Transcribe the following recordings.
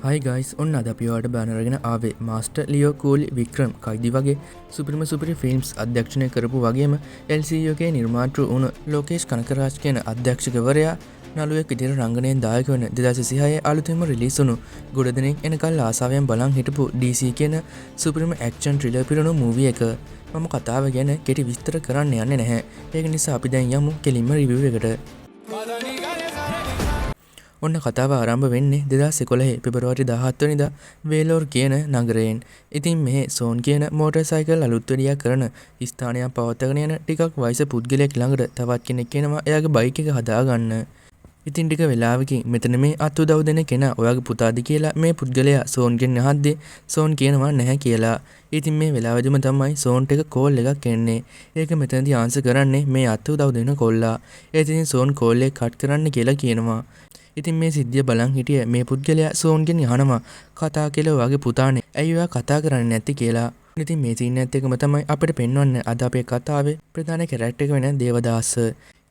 හයි guys ඔන්න අද අපි ඔයාලට බැනරගෙන ආවේ මාස්ටර් ලියෝ කූලි වික්‍රම් කයිදි වගේ සුපිරි ෆිල්ම්ස් අධ්‍යක්ෂණය කරපු වගේම LCU එකේ නිර්මාතෘ වුණු ලෝකේෂ් කනකරාජ් කියන අධ්‍යක්ෂකවරයා නළුවෙක් විදිහට රංගනයෙන් දායක වෙන 2026 අලුතෙන්ම රිලීස් වුණු ගොඩදෙනෙක් එනකල් ආසාවෙන් බලන් හිටපු DC කියන සුපිරිම ඇක්ෂන් ත්‍රිලර් පිරුණු මූවි එක මම කතාව ගැන කෙටි විස්තර කරන්න යන්නේ නැහැ. ඒක නිසා අපි දැන් යමු කෙලින්ම රිවිව් එකට. ඔන්න කතාව ආරම්භ වෙන්නේ 2011 පෙබරවාරි 17 වෙනිදා වේලෝර් කියන නගරයෙන්. ඉතින් මේ සෝන් කියන මෝටර් සයිකල් අලුත් වැඩියා කරන ස්ථානයක් පවත්වාගෙන යන ටිකක් වයස පුද්ගලයෙක් ළඟට තවත් කෙනෙක් එනවා එයාගේ බයික් එක හදාගන්න. ඉතින් ටික වෙලාවකින් මෙතන මේ අත් උදව් දෙන කෙනා ඔයාගේ පුතාද කියලා මේ පුද්ගලයා සෝන්ගෙන් අහද්දී සෝන් කියනවා නැහැ කියලා. ඉතින් මේ වෙලාවෙදිම තමයි සෝන්ට එක කෝල් එකක් එන්නේ. ඒක මෙතනදී ආන්සර් කරන්නේ මේ අත් උදව් දෙන කොල්ලා. ඉතින් සෝන් කෝල් එක කට් කරන්න කියලා කියනවා. ඉතින් මේ සිද්ධිය බලන් හිටිය මේ පුද්ගලයා සෝන්ගෙන් අහනවා කතා කියලා ඔයාගේ පුතානේ ඇයි ඔයා කතා කරන්නේ නැති කියලා. ඉතින් මේ සීන් එකත් එක්කම තමයි අපිට පෙන්වන්නේ අද අපේ කතාවේ ප්‍රධාන කැරක්ටර් එක වෙන දේවදාස.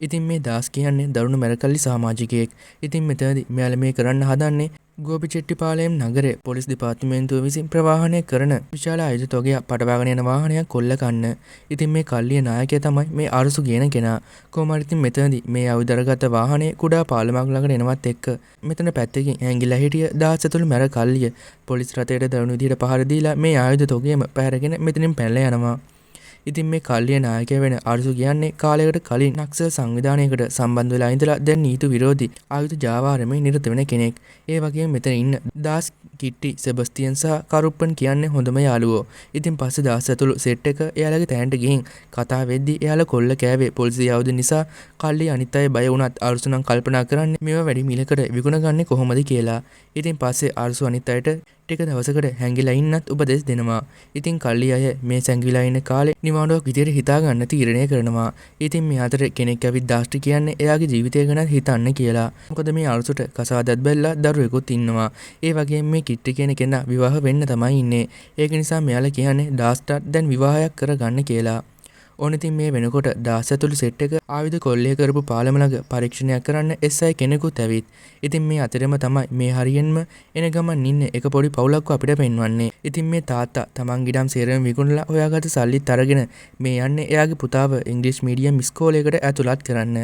ඉතින් මේ දාස් කියන්නේ දරුණු මැරකල්ලි සමාජිකයෙක්. ඉතින් මෙතනදී මෙයාලා මේ කරන්න හදන්නේ ගෝපිචෙට්ටිපාලයම් නගරේ පොලිස් දෙපාර්තමේන්තුව විසින් ප්‍රවාහනය කරන විශාල ආයුධ තොගයක් පටවාගෙන යන වාහනයක් කොල්ල ගන්න. ඉතින් මේ කල්ලිය නායකයා තමයි මේ අරසු කියන කෙනා. කොහොම හරි ඉතින් මෙතනදී මේ ආයුධ අරගත්ත වාහනේ කුඩා පාලමක් ළඟට එනවත් එක්ක මෙතන පැත්තකින් ඇඟිලා හිටිය දාස් ඇතුළු මැර කල්ලිය පොලිස් රථයට දරුණු විදිහට පහර දීලා මේ ආයුධ තොගයම පැහැරගෙන මෙතනින් පැනලා යනවා. ඉතින් මේ කල්ලිය නායකයා වෙන අරසු කියන්නේ කාලයකට කලින් නක්සල් සංවිධානයකට සම්බන්ධ වෙලා ඉඳලා දැන් නීති විරෝධී ආයුධ ජාවාරමේ නිරත වෙන කෙනෙක්. ඒ වගේම මෙතන ඉන්න දාස් කිට්ටි සෙබස්තියන් සහ කරුප්පන් කියන්නේ හොඳම යාළුවෝ. ඉතින් පස්සේ දාස් ඇතුළු සෙට් එක එයාලගේ තැනට ගිහින් කතා වෙද්දී එයාලා කොල්ල කෑවේ පොලිසිය ආයුධ නිසා. කල්ලිය අනිත් අය බය වුණත් අරසු නම් කල්පනා කරන්නේ මේවා වැඩි මිලකට විකුණගන්නේ කොහොමද කියලා. ඉතින් පස්සේ අරසු අනිත් අයට ටික දවසකට හැංගිලා ඉන්නත් උපදෙස් දෙනවා. ඉතින් කල්ලි අය මේ සැංගිලා ඉන්න කාලේ නිවාඩුවක් විදියට හිතා ගන්න තීරණය කරනවා. ඉතින් මේ අතර කෙනෙක් ඇවිත් දාස්ට් කියන්නේ එයාගේ ජීවිතය ගැන හිතන්න කියලා. මොකද මේ අරසුට කසාදත් බැලලා දරුවෙකුත් ඉන්නවා. ඒ වගේම මේ කිට්ටි කියන කෙනා විවාහ වෙන්න තමයි ඉන්නේ. ඒක නිසා මෙයාලා කියන්නේ දාස්ට්ට දැන් විවාහයක් කරගන්න කියලා. ඕන ඉතින් මේ වෙනකොට දාස් ඇතුළු සෙට් එක ආයුධ කොල්ලේ කරපු පාලම ළඟ පරීක්ෂණයක් කරන්න SI කෙනෙකුත් ඇවිත්. ඉතින් මේ අතරෙම තමයි මේ හරියෙන්ම එන ගමන් ඉන්නේ එක පොඩි පවුලක් අපිට පෙන්වන්නේ. ඉතින් මේ තාත්තා තමන් ගිඩම් සේරම විකුණලා හොයාගත්ත සල්ලිත් අරගෙන මේ යන්නේ එයාගේ පුතාව ඉංග්‍රීසි මීඩියම් ඉස්කෝලේකට ඇතුළත් කරන්න.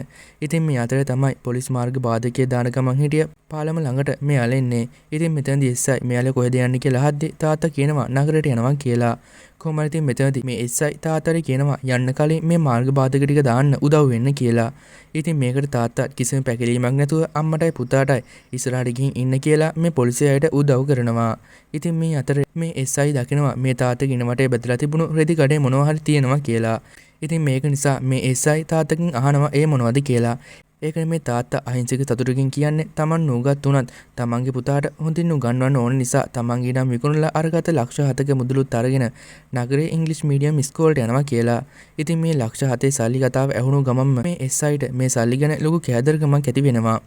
ඉතින් මේ අතරේ තමයි පොලිස් මාර්ග බාධකයේ දාන ගමන් හිටිය පාලම ළඟට මෙයාලා එන්නේ. ඉතින් මෙතනදී SI මෙයාලා කොහෙද යන්නේ කියලා අහද්දී තාත්තා කියනවා නගරයට යනවා කියලා. කොහොම හරි ඉතින් මෙතනදී මේ SI තාත්තාට කියනවා යන්න කලින් මේ මාර්ග බාධක ටික දාන්න උදව් වෙන්න කියලා. ඉතින් මේකට තාත්තා කිසිම පැකිලීමක් නැතුව අම්මටයි පුතාටයි ඉස්සරහට ගිහින් ඉන්න කියලා මේ පොලිසිය අයට උදව් කරනවා. ඉතින් මේ අතරේ මේ SI දකිනවා මේ තාත්තගේ ඉන වටේ බෙදලා තිබුණු රෙදි කඩේ මොනවා හරි තියෙනවා කියලා. ඉතින් මේක නිසා මේ SI තාත්තගෙන් අහනවා ඒ මොනවද කියලා. ඒකනේ මේ තාත්තා අහිංසක සතුටකින් කියන්නේ තමන් නුගත් උනත් තමන්ගේ පුතාට හොඳින් උගන්වන්න ඕන නිසා තමන්ගේ නම් විකුණලා අරගත ලක්ෂ 7ක මුදලුත් අරගෙන නගරේ ඉංග්‍රීසි මීඩියම් ඉස්කෝලේට යනවා කියලා. ඉතින් මේ ලක්ෂ 7 සල්ලි කතාව ඇහුණු ගමන්ම මේ SIට මේ සල්ලි ගැන ලොකු කෑදරකමක් ඇති වෙනවා.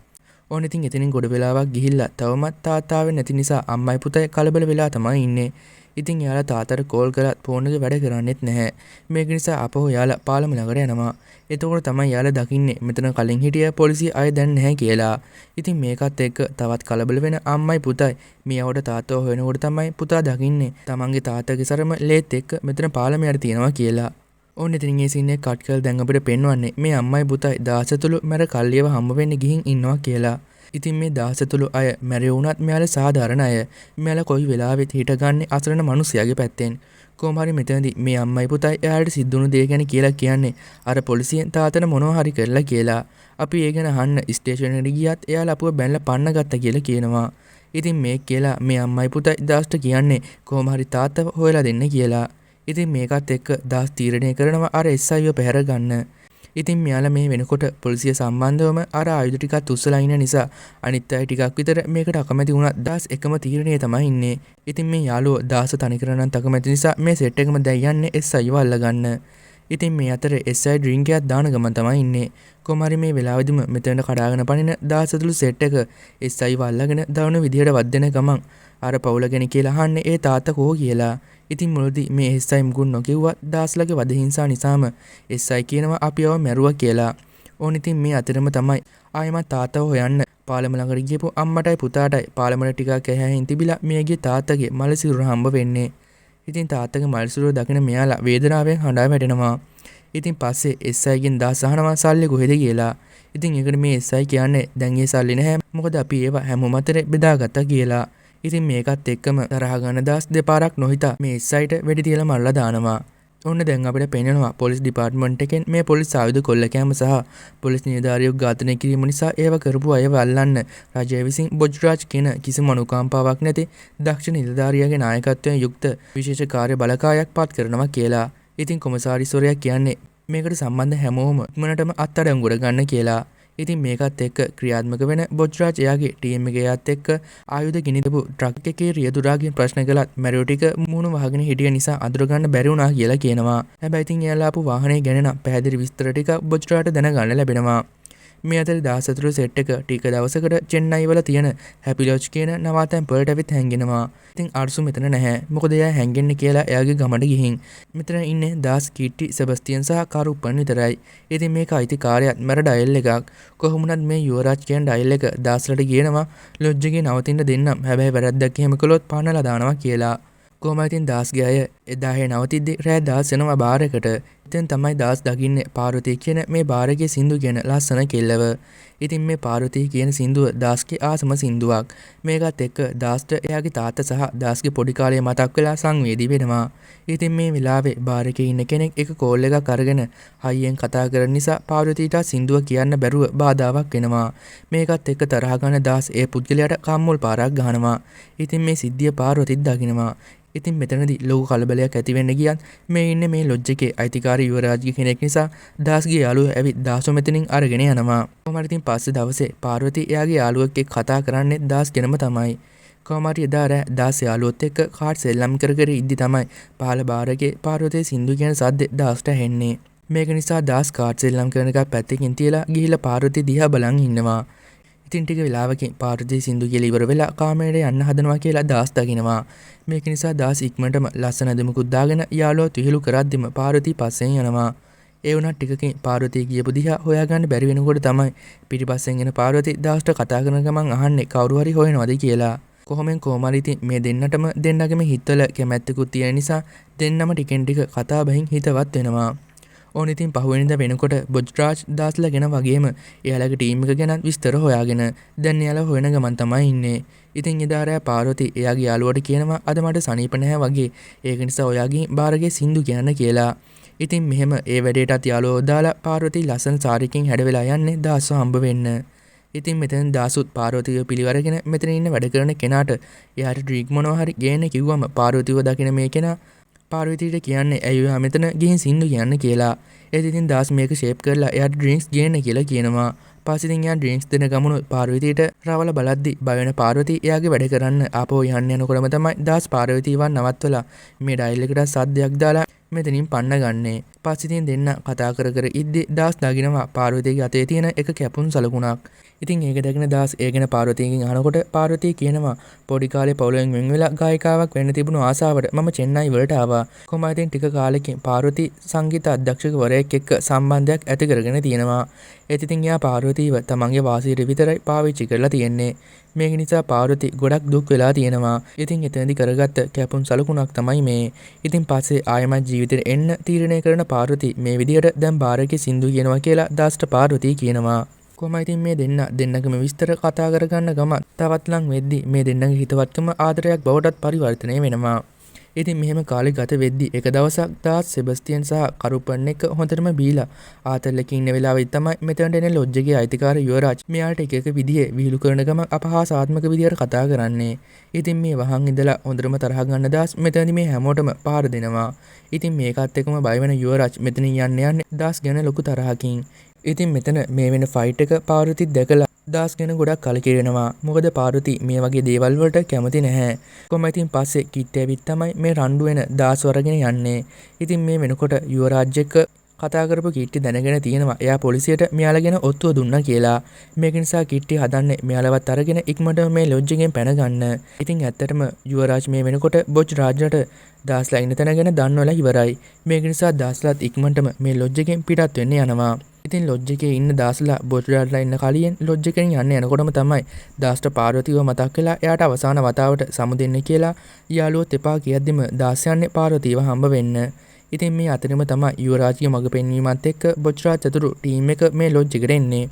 ඕන ඉතින් එතනින් ගොඩ වෙලාවක් ගිහිල්ලා තවමත් තාත්තාව නැති නිසා අම්මයි පුතයි කලබල වෙලා තමයි ඉන්නේ. ඉතින් යාලා තාත්තට කෝල් කරලා ෆෝන් එක වැඩ කරන්නේත් නැහැ. මේක නිසා අපහු යාලා පාලම ළඟට යනවා. එතකොට තමයි යාලා දකින්නේ මෙතන කලින් හිටිය පොලිසිය අය දැන් නැහැ කියලා. ඉතින් මේකත් එක්ක තවත් කලබල වෙන අම්මයි පුතයි මියවට තාත්තව හොයනකොට තමයි පුතා දකින්නේ තමන්ගේ තාත්තගේ සරම ලේත් එක්ක මෙතන පාලමයට තියෙනවා කියලා. ඕන්න ඉතින් මේ සීන් එක කට් කරලා දැන් අපිට පෙන්වන්නේ මේ අම්මයි පුතයි දාස ඇතුළු මැර කල්ලියව හම්බ වෙන්න ගිහින් ඉන්නවා කියලා. ඉතින් මේ දාස ඇතුළු අය මැරෙ වුණත් මෙයාලා සාධාරණ අය. මෙයාලා කොයි වෙලාවෙත් හිටගන්නේ අසරණ මිනිසයාගේ පැත්තෙන්. කොහොම හරි මෙතනදී මේ අම්මයි පුතයි එයාලට සිද්ධුණු දේ ගැන කියලා කියන්නේ අර පොලිසියෙන් තාත්තට මොනවා හරි කරලා කියලා. අපි ඒ ගැන අහන්න ස්ටේෂන් එකට ගියත් එයාලා අපුව බැනලා පන්න ගත්තා කියලා කියනවා. ඉතින් මේ කියලා මේ අම්මයි පුතයි දාස්ට කියන්නේ කොහොම හරි තාත්තව හොයලා දෙන්න කියලා. ඉතින් මේකත් එක්ක දාස් තීරණය කරනවා අර SIව පැහැර ගන්න. ඉතින් මෙයාලා මේ වෙනකොට පොලිසිය සම්බන්ධවම අර ආයුධ ටිකක් උස්සලා ඉන්න නිසා අනිත් අය ටිකක් විතර මේකට අකමැති වුණා. දාස් එකම තීරණය තමයි ඉන්නේ. ඉතින් මේ යාළුවෝ දාස තනි කරන්න අකමැති නිසා මේ සෙට් එකම දැන් යන්නේ SIව අල්ලගන්න. ඉතින් මේ අතරේ SI ඩ්‍රින්ක් එකක් දාන ගමන් තමයි ඉන්නේ. කොහොම හරි මේ වෙලාවෙදිම මෙතන කඩාගෙන පනින දාස ඇතුළු සෙට් එක SIව අල්ලගෙන දවන විදියට වද්දෙන ගමන් අර පවුල ගැන කියලා අහන්නේ ඒ තාත්තා කෝ කියලා. ඉතින් මුලදී මේ SI මුකුත් නොකිව්වා දාස්ලගේ වද හිංසා නිසාම SI කියනවා අපි අවව මැරුවා කියලා. ඕන ඉතින් මේ අතරම තමයි ආයෙමත් තාත්තව හොයන්න පාලම ළඟට ගියපු අම්මටයි පුතාටයි පාලමට ටිකක් ඇහැහින් තිබිලා මියගේ තාත්තගේ මලසිරුර හම්බ වෙන්නේ. ඉතින් තාත්තගේ මලසිරුර දකින මෙයාලා වේදනාවෙන් හඬා වැටෙනවා. ඉතින් පස්සේ SIගෙන් දාස් අහනවා සල්ලි කොහෙද කියලා. ඉතින් ඒකට මේ SI කියන්නේ දැන් ඒ සල්ලි නැහැ. මොකද අපි ඒවා හැමෝම අතර බෙදාගත්තා කියලා. ඉතින් මේකත් එක්කම තරහ ගන්න දාස් දෙපාරක් නොහිතා මේ SIට වෙඩි තියලා මරලා දානවා. ඔන්න දැන් අපිට පේනවා පොලිස් ඩිපාර්ට්මන්ට් එකෙන් මේ පොලිස් ආයුධ කොල්ලකෑම සහ පොලිස් නිලධාරියෙක් ඝාතනය කිරීම නිසා ඒව කරපු අයව අල්ලන්න රජය විසින් බොජ්රාජ් කියන කිසිම අනුකම්පාවක් නැති දක්ෂ නිලධාරියාගේ නායකත්වයෙන් යුක්ත විශේෂ කාර්ය බලකායක් පත් කරනවා කියලා. ඉතින් කොමසාරිස්වරයා කියන්නේ මේකට සම්බන්ධ හැමෝම ඉක්මනටම අත්අඩංගුවට ගන්න කියලා. ඉතින් මේකත් එක්ක ක්‍රියාත්මක වෙන බොජ්රාජ් එයාගේ ටීම් එකේත් එක්ක ආයුධ ගිනිදපු ට්‍රක් එකේ රියදුරාගෙන් ප්‍රශ්න කළත් මැරියෝ ටික මූණ වහගෙන හිටිය නිසා අඳුර ගන්න බැරි වුණා කියලා කියනවා. හැබැයි ඉතින් එයාලා ආපු වාහනේ ගැන නම් පැහැදිලි විස්තර ටික බොජ්රාජ්ට දැනගන්න ලැබෙනවා. මේ අතර 14 සෙට් එක ටික දවසකට චෙන්නයි වල තියෙන හැපි ලොජ් කියන නවාතැන් වලට ඇවිත් හැංගෙනවා. ඉතින් අර්සු මෙතන නැහැ. මොකද එයා හැංගෙන්නේ කියලා එයාගේ ගමට ගිහින්. මෙතන ඉන්නේ දාස් කීට්ටි සෙබස්තියන් සහ කරුප්පන් විතරයි. ඉතින් මේක අයිතිකාරයත් මැර ඩයල් එකක්. කොහොමුණත් මේ යුවරාජ් කියන ඩයල් එක දාස්ලට කියනවා ලොජ් එකේ නවතින්න දෙන්නම්. හැබැයි වැරද්දක් එහෙම කළොත් පානලා දානවා කියලා. කොහොමද ඉතින් දාස්ගේ අය එදාහේ නවතිද්දි රෑ දාස් එනවා බාර් එකට. ඉතින් තමයි දාස් දකින්නේ පාර්වතී කියන මේ බාර් එකේ සින්දු කියන ලස්සන කෙල්ලව. ඉතින් මේ පාර්වතී කියන සින්දුව දාස්ගේ ආසම සින්දුවක්. මේකත් එක්ක දාස්ට එයාගේ තාත්තා සහ දාස්ගේ පොඩි කාලේ මතක් වෙලා සංවේදී වෙනවා. ඉතින් මේ වෙලාවේ බාර් එකේ ඉන්න කෙනෙක් එක කෝල් එකක් අරගෙන හයියෙන් කතා කරන නිසා පාර්වතීට සින්දුව කියන්න බැරුව බාධාවක් වෙනවා. මේකත් එක්ක තරහ ගන්න දාස් ඒ පුද්ගලයාට කම්මුල් පාරක් ගහනවා. ඉතින් මේ සිද්ධිය පාර්වතීත් දකිනවා. ඉතින් මෙතනදී ලොකු කලබලයක් ඇති වෙන්න ගියත් මේ ඉන්නේ මේ ලොජ් එකේ අයිතිකාරී යුවරාජ්ගේ කෙනෙක් නිසා දාස්ගේ යාළුවා ඇවිත් දාස්ව මෙතනින් අරගෙන යනවා. කොහොමද ඉතින් පස්සේ දවසේ පාර්වතී එයාගේ යාළුවෙක් එක්ක කතා කරන්නේ දාස් ගැනම තමයි. කොහොමද එදා රෑ දාස් යාළුවොත් එක්ක කාඩ් සෙල්ලම් කර කර ඉද්දි තමයි පහළ බාර් එකේ පාර්වතී සින්දු කියන සද්ද දාස්ට ඇහෙන්නේ. මේක නිසා දාස් කාඩ් සෙල්ලම් කරන එක පැත්තකින් තියලා ගිහිල්ලා පාර්වතී දිහා බලන් ඉන්නවා. ඉතින් ටික වෙලාවකින් පාර්වතී සින්දු කියලා ඉවර වෙලා කාමරේට යන්න හදනවා කියලා දාස් දකිනවා. මේක නිසා දාස් ඉක්මනටම ලස්සන දෙමුකුත් දාගෙන යාළුවා තුහිලු කරද්දිම පාර්වතී පස්සෙන් යනවා. ඒ වුණත් ටිකකින් පාර්වතී ගියපු දිහා හොයාගන්න බැරි වෙනකොට තමයි පිටිපස්සෙන් එන පාර්වතී දාස්ට කතා කරන ගමන් අහන්නේ කවුරු හරි හොයනවද කියලා. කොහොම හරි ඉතින් මේ දෙන්නටම දෙන්නගේම හිතවල කැමැත්තකුත් තියෙන නිසා දෙන්නම ටිකෙන් ටික කතා බහින් හිතවත් වෙනවා. ඕන ඉතින් පහුවෙනිදා වෙනකොට බොජ්රාජ් දාස්ලා ගැන වගේම එයාලගේ ටීම් එක ගැන විස්තර හොයාගෙන දැන් එයාලා හොයන ගමන් තමයි ඉන්නේ. ඉතින් එදා රෑ පාර්වතී එයාගේ යාළුවට කියනවා අද මට සනීප නැහැ වගේ. ඒක නිසා ඔයාගේ බාරගේ සින්දු කියන්න කියලා. ඉතින් මෙහෙම ඒ වැඩේටත් යාළුවෝ දාලා පාර්වතී ලස්සන සාරිකින් හැඩ වෙලා යන්නේ දාස්ව හම්බ වෙන්න. ඉතින් මෙතන දාසුත් පාර්වතීව පිළිවරගෙන මෙතන ඉන්න වැඩ කරන කෙනාට එයාට ඩ්‍රින්ක් මොනවා හරි ගේන්න කිව්වම පාර්වතීව දකින මේ කෙනා පාර්වතීට කියන්නේ ඇයි ඔයා මෙතන ගිහින් සින්දු කියන්න කියලා. ඒත් ඉතින් දාස් මේක ෂේප් කරලා එයාට ඩ්‍රින්ක්ස් ගේන්න කියලා කියනවා. පස්සේ ඉතින් එයා ඩ්‍රින්ක්ස් දෙන ගමන පාර්වතීට රවල බලද්දි බය වෙන පාර්වතී එයාගේ වැඩ කරන්න ආපහු යන්න යනකොටම තමයි දාස් පාර්වතීව නවත්වලා මේ ඩයල් එකට සද්දයක් දාලා මෙතනින් පන්න ගන්නේ. පස්සේ ඉතින් දෙන්න කතා කර කර ඉද්දි දාස් දකිනවා පාර්වතීගේ අතේ තියෙන එක කැපුම් සලකුණක්. ඉතින් ඒක දැකන දාස් ඒ ගැන පාර්වතීගෙන් අහනකොට පාර්වතී කියනවා පොඩි කාලේ පවුලෙන් වෙන් වෙලා ගායිකාවක් වෙන්න තිබුණු ආසාවට මම චෙන්නයි වලට ආවා. කොහොමද ඉතින් ටික කාලෙකින් පාර්වතී සංගීත අධ්‍යක්ෂකවරයෙක් එක්ක සම්බන්ධයක් ඇති කරගෙන තියෙනවා. ඒත් ඉතින් එයා පාර්වතීව තමන්ගේ වාසියට විතරයි පාවිච්චි කරලා තියෙන්නේ. මේක නිසා පාර්වතී ගොඩක් දුක් වෙලා තියෙනවා. ඉතින් එතනදී කරගත්ත කැපුම් සලකුණක් තමයි මේ. ඉතින් පස්සේ ආයමත් ජීවිතේට එන්න තීරණය කරන පාර්වතී මේ විදිහට දැන් බාරකේ සින්දු කියනවා කියලා දාස්ට පාර්වතී කියනවා. කොහොමද ඉතින් මේ දෙන්නගම විස්තර කතා කරගන්න ගමන් තවත් ලං වෙද්දි මේ දෙන්නගේ හිතවත්කම ආදරයක් බවටත් පරිවර්තනය වෙනවා. ඉතින් මෙහෙම කාලේ ගත වෙද්දි එක දවසක් දාස් සෙබස්තියන් සහ කරුපන් එක හොඳටම බීලා ආතල්ලකින් ඉන්න වෙලාවෙත් තමයි මෙතනට එන ලොජ් එකේ අයිතිකාරී යුවරාජ් මෙයාට එක එක විදිහේ විහිළු කරන ගමන් අපහාසාත්මක විදිහට කතා කරන්නේ. ඉතින් මේ වහන් ඉඳලා හොඳටම තරහ ගන්න දාස් මෙතනදි මේ හැමෝටම පාර දෙනවා. ඉතින් මේකත් එක්කම බය වෙන යුවරාජ් මෙතනින් යන්නේ දාස් ගැන ලොකු තරහකින්. ඉතින් මෙතන මේ වෙන ෆයිට් එක පාර්වතී දැකලා දාස් ගැන ගොඩක් කලකිරෙනවා. මොකද පාර්වතී මේ වගේ දේවල් වලට කැමති නැහැ. කොහොම ඉතින් පස්සේ කිට්ට ඇවිත් තමයි මේ රණ්ඩු වෙන දාස් වරගෙන යන්නේ. ඉතින් මේ වෙනකොට යුවරාජ් එක්ක කතා කරපු කිට්ටි දැනගෙන තියෙනවා එයා පොලිසියට මෙයාලගෙන ඔත්තුව දුන්නා කියලා. මේක නිසා කිට්ටි හදන්නේ මෙයාලවත් අරගෙන ඉක්මනට මේ ලොජ් එකෙන් පැන ගන්න. ඉතින් ඇත්තටම යුවරාජ් මේ වෙනකොට බොජ් රාජ්ලට දාස්ලා ඉන්න තැන ගැන දන්නවලා ඉවරයි. මේක නිසා දාස්ලාත් ඉක්මනටම මේ ලොජ් එකෙන් පිටත් වෙන්න යනවා. ඉතින් ලොජ් එකේ ඉන්න දාස්ලා බොජ් රාජ්ලා ඉන්න කලියෙන් ලොජ් එකෙන් යන්න යනකොටම තමයි දාස්ට පාර්වතීව මතක් වෙලා එයාට අවසාන වතාවට සමු දෙන්න කියලා යාළුවොත් එපා කියද්දිම දාස් යන්නේ පාර්වතීව හම්බ වෙන්න. ඉතින් මේ අතරම තමයි යුවරාජ්ගේ මග පෙන්වීමත් එක්ක බොජ් රාජ් චතුරු ටීම් එක මේ ලොජ් එකට එන්නේ.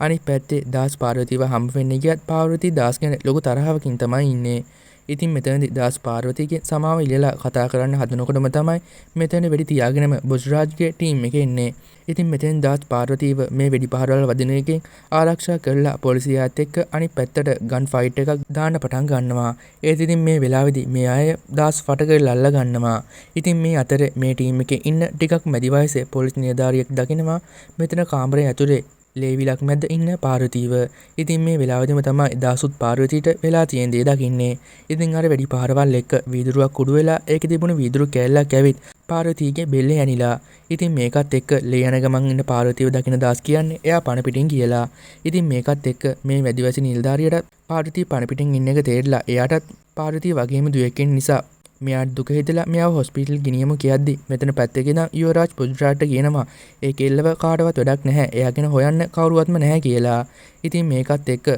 අනිත් පැත්තේ දාස් පාර්වතීව හම්බ වෙන්න ගියත් පාර්වතී දාස් ගැන ලොකු තරහවකින් තමයි ඉන්නේ. ඉතින් මෙතනදී දාස් පාර්වතීගේ සමාව ඉල්ලලා කතා කරන්න හදනකොටම තමයි මෙතන වෙඩි තියාගෙනම බොජ් රාජ්ගේ ටීම් එක එන්නේ. ඉතින් මෙතෙන් දාස් පාර්වතීව මේ වෙඩි පහරවල් වදින එකෙන් ආරක්ෂා කරලා පොලිසියත් එක්ක අනිත් පැත්තට ගන් ෆයිට් එකක් දාන්න පටන් ගන්නවා. ඒත් ඉතින් මේ වෙලාවේදී මේ අය දාස් ෆට කරලා අල්ල ගන්නවා. ඉතින් මේ අතරේ මේ ටීම් එකේ ඉන්න ටිකක් මැදි වයසේ පොලිස් නිලධාරියෙක් දකිනවා මෙතන කාමරේ ඇතුලේ ලේවිලක් මැද්ද ඉන්න පාර්වතීව. ඉතින් මේ වෙලාවෙදිම තමයි දාසුත් පාර්වතීට වෙලා තියෙන දේ දකින්නේ. ඉතින් අර වෙඩි පහරවල් එක්ක වීදුරුවක් කුඩු වෙලා ඒකේ තිබුණු වීදුරු කෑල්ලක් ඇවිත් පාර්වතීගේ බෙල්ලේ ඇනිලා. ඉතින් මේකත් එක්ක ලේ යන ගමන් ඉන්න පාර්වතීව දකින දාස් කියන්නේ එයා පණ පිටින් කියලා. ඉතින් මේකත් එක්ක මේ වැඩිවැසි නිලධාරියට පාර්වතී පණ පිටින් ඉන්න එක තේරිලා එයාටත් පාර්වතී වගේම දුවෙක් නිසා මෙයාට දුක හිතලා මෙයාව හොස්පිටල් ගෙනියමු කියද්දි මෙතන පැත්තේ ඉඳන් යුවරාජ් බොජ් රාජ්ට කියනවා ඒ කෙල්ලව කාටවත් වැඩක් නැහැ එයා ගැන හොයන්න කවුරුවත්ම නැහැ කියලා. ඉතින් මේකත් එක්ක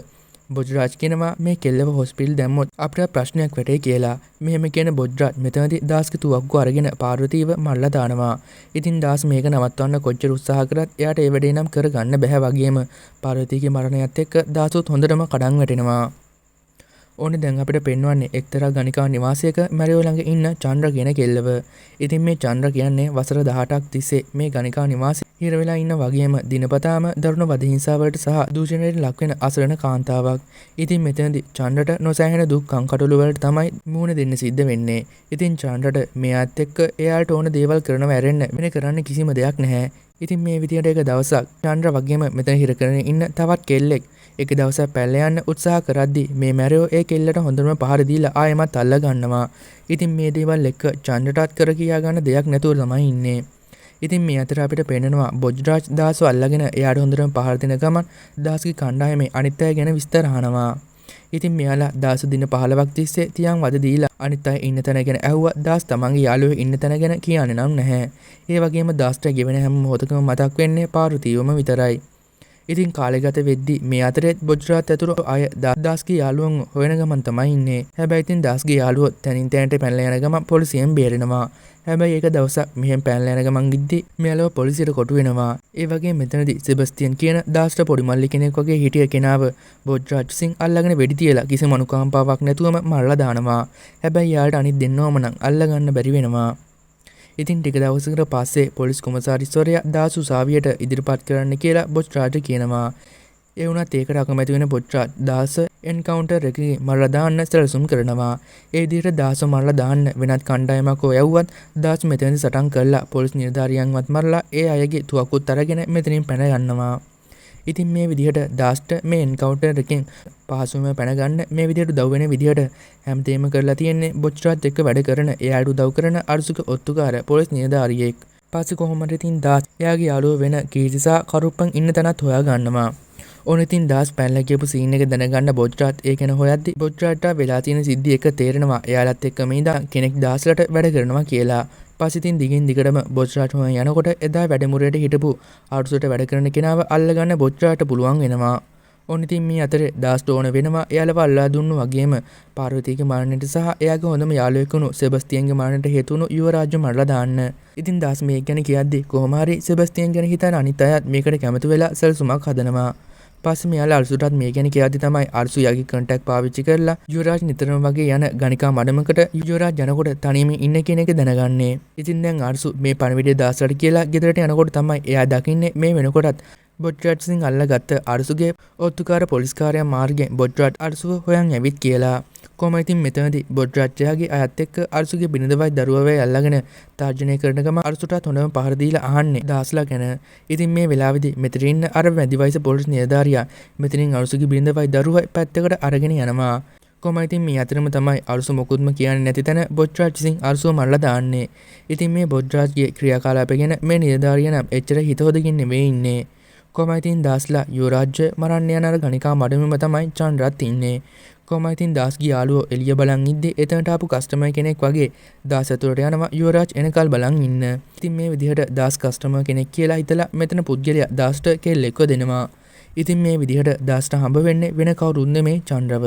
බොජ් රාජ් කියනවා මේ කෙල්ලව හොස්පිටල් දැම්මොත් අපිට ප්‍රශ්නයක් වැටේ කියලා. මෙහෙම කියන බොජ් රාජ් මෙතනදී දාස්ගේ තුවක්කුව අරගෙන පාර්වතීව මල්ලා දානවා. ඉතින් දාස් මේක නවත්වන්න කොච්චර උත්සාහ කරත් එයාට ඒ වැඩේ නම් කරගන්න බැහැ වගේම පාර්වතීගේ මරණයත් එක්ක දාසුත් හොඳටම කඩන් වැටෙනවා. ඕනේ දැන් අපිට පෙන්වන්නේ එක්තරා ගණිකා නිවාසයක මැරියෝ ළඟ ඉන්න චන්ද්‍ර කියන කෙල්ලව. ඉතින් මේ චන්ද්‍ර කියන්නේ වසර 18ක් තිස්සේ මේ ගණිකා නිවාසයේ හිර වෙලා ඉන්න වගේම දිනපතාම දරුණු වද හිංසාවලට සහ දූෂණයට ලක් වෙන අසරණ කාන්තාවක්. ඉතින් මෙතනදී චන්ද්‍රට නොසැහෙන දුක් කංකටොළු වලට තමයි මුහුණ දෙන්න සිද්ධ වෙන්නේ. ඉතින් චන්ද්‍රට මෙයාත් එක්ක එයාට ඕන දේවල් කරනව ඇරෙන්න වෙන කරන්න කිසිම දෙයක් නැහැ. ඉතින් මේ විදියට එක දවසක් චන්ද්‍ර වගේම මෙතන හිර කරගෙන ඉන්න තවත් කෙල්ලෙක් එක දවසක් පැල්ල යන්න උත්සාහ කරද්දි මේ මැරයෝ ඒ කෙල්ලට හොඳටම පහර දීලා ආයෙමත් අල්ල ගන්නවා. ඉතින් මේ දේවල් එක්ක චන්ද්‍රටත් කර කියා ගන්න දෙයක් නැතුව තමයි ඉන්නේ. ඉතින් මේ අතර අපිට පේනවා බොජ් රාජ් දාසව අල්ලගෙන එයාට හොඳටම පහර දෙන ගමන් දාස්ගේ කණ්ඩායමේ අනිත් අය ගැන විස්තර අහනවා. ඉතින් මෙයාලා දාස දින 15ක් තිස්සේ තියන් වද දීලා අනිත් අය ඉන්න තැන ගැන ඇහුවා. දාස් තමන්ගේ යාළුවෝ ඉන්න තැන ගැන කියන්නේ නම් නැහැ. ඒ වගේම දාස්ට ගෙවෙන හැම මොහොතකම මතක් වෙන්නේ පාර්වතීවම විතරයි. ඉතින් කාලය ගත වෙද්දි මේ අතරේ බොජ් රාජ් ඇතුළු අය දාස්ගේ යාළුවන් හොයන ගමන් තමයි ඉන්නේ. හැබැයි ඉතින් දාස්ගේ යාළුවෝ තනින් තැනට පැනලා යන ගමන් පොලිසියෙන් බේරෙනවා. හැබැයි ඒක දවසක් මෙහෙම පැනලා යන ගමන් ගිද්දි මෙයාලව පොලිසියට කොටු වෙනවා. ඒ වගේ මෙතනදී සෙබස්තියන් කියන දාස්ට පොඩි මල්ලි කෙනෙක් වගේ හිටිය කෙනාව බොජ් රාජ් සිං අල්ලගෙන වෙඩි තියලා කිසිම අනුකම්පාවක් නැතුවම මරලා දානවා. හැබැයි යාට අනිත් දෙන්නවම නම් අල්ලගන්න බැරි වෙනවා. ඉතින් ටික දවසකට පස්සේ පොලිස් කොමසාරිස්වරයා දාසු සාවියට ඉදිරිපත් කරන්න කියලා බොජ් රාජ්ට කියනවා. ඒ වුණත් ඒකට අකමැති වෙන බොජ් රාජ් දාස එන්කවුන්ටර් එකේ මරලා දාන්න සැලසුම් කරනවා. ඒ විදිහට දාස මරලා දාන්න වෙනත් කණ්ඩායමක් යවුවත් දාස් මෙතනදී සටන් කරලා පොලිස් නිලධාරියන්වත් මරලා ඒ අයගේ තුවක්කුත් අරගෙන මෙතනින් පැන යනවා. ඉතින් මේ විදිහට දාස්ට මේ එන්කවුන්ටර් එකෙන් පහසුවම පැන ගන්න මේ විදිහට උදව් වෙන විදිහට හැමතේම කරලා තියෙන්නේ බොජ් රාජ් එක්ක වැඩ කරන එයාට උදව් කරන අරුසුක ඔත්තුකාර පොලිස් නිලධාරියෙක්. පස්සේ කොහොමද ඉතින් දාස් එයාගේ යාළුවෝ වෙන කීර්තිසා කරුප්පන් ඉන්න තැනත් හොයා ගන්නවා. ඕන ඉතින් දාස් පැනලා ගියපු සීන් එක දැනගන්න බොජ් රාජ් ඒ ගැන හොයද්දි බොජ් රාජ්ට වෙලා තියෙන සිද්ධි එක තේරෙනවා. එයාලත් එක්ක මේ ඉඳන් කෙනෙක් දාස්ලට වැඩ කරනවා කියලා. පස්සේ ඉතින් දිගින් දිගටම බොජ් රාජ් හොයන යනකොට එදා වැඩමුළුවේට හිටපු අරුසුට වැඩ කරන කෙනාව අල්ලගන්න බොජ් රාජ්ට පුළුවන් වෙනවා. ඕන ඉතින් මේ අතරේ දාස්ට ඕන වෙනවා එයාලව අල්ලා දුන්නු වගේම පාර්වතීගේ මරණයට සහ එයාගේ හොඳම යාළුවෙක් වුණු සෙබස්තියන්ගේ මරණයට හේතු වුණු යුවරාජ්ව මරලා දාන්න. ඉතින් දාස් මේක ගැන කියද්දි කොහොම හරි සෙබස්තියන් ගැන හිතන අනිත් අයත් මේකට කැමති වෙලා සැලසුමක් හදනවා. පස්සේ මෙයාලා අරුසුටත් මේ ගැන කියද්දි තමයි අරුසු යාගේ කන්ටැක්ට් පාවිච්චි කරලා යුවරාජ් නිතරම වගේ යන ගණිකා මඩමකට යුවරාජ් යනකොට තනියම ඉන්න කෙනෙක් දැනගන්නේ. ඉතින් දැන් අරුසු මේ පණිවිඩය දාසට කියලා ගෙදරට යනකොට තමයි එයා දකින්නේ මේ වෙනකොටත් බොජ් රාජ් සිං අල්ලගත්ත අරුසුගේ ඔත්තුකාර පොලිස්කාරයා මාර්ගයෙන් බොජ් රාජ් අරුසුව හොයන් ඇවිත් කියලා. කොහොම ඉතින් මෙතනදී බොජ් රාජ්යාගේ අයත් එක්ක අරුසුගේ බිරිඳවයි දරුවවයි අල්ලගෙන තර්ජනය කරන ගම අරුසුටත් හොඳම පහර දීලා අහන්නේ දාස්ලා ගැන. ඉතින් මේ වෙලාවේදී මෙතන ඉන්න අර වැඩි වයස පොලිස් නිලධාරියා මෙතනින් අරුසුගේ බිරිඳවයි දරුවයි පැත්තකට අරගෙන යනවා. කොහොම ඉතින් මේ අතරම තමයි අරුසු මොකුත්ම කියන්නේ නැති තැන බොජ්රාජ් විසින් අරුසුව මරලා දාන්නේ. ඉතින් මේ බොජ්රාජ්ගේ ක්‍රියාකලාප ගැන මේ නිලධාරියා නම් එච්චර හිතහොදකින් නෙවෙයි ඉන්නේ. කොහොම ඉතින් දාස්ලා යුවරාජ්‍ය මරන්න යන අර ගණිකා මඩමෙම තමයි චන්ද්‍රත් ඉන්නේ. කොහොම ඉතින් දාස්ගේ යාළුවෝ එළිය බලන් ඉද්දි එතනට ආපු කස්ටමර් කෙනෙක් වගේ දාස් ඇතුළට යනවා යුවරාජ් එනකල් බලන් ඉන්න. ඉතින් මේ විදිහට දාස් කස්ටමර් කෙනෙක් කියලා හිතලා මෙතන පුද්ගලයා දාස්ට කෙල්ලෙක්ව දෙනවා. ඉතින් මේ විදිහට දාස්ට හම්බ වෙන්නේ වෙන කවුරුත් නෙමේ චන්ද්‍රව.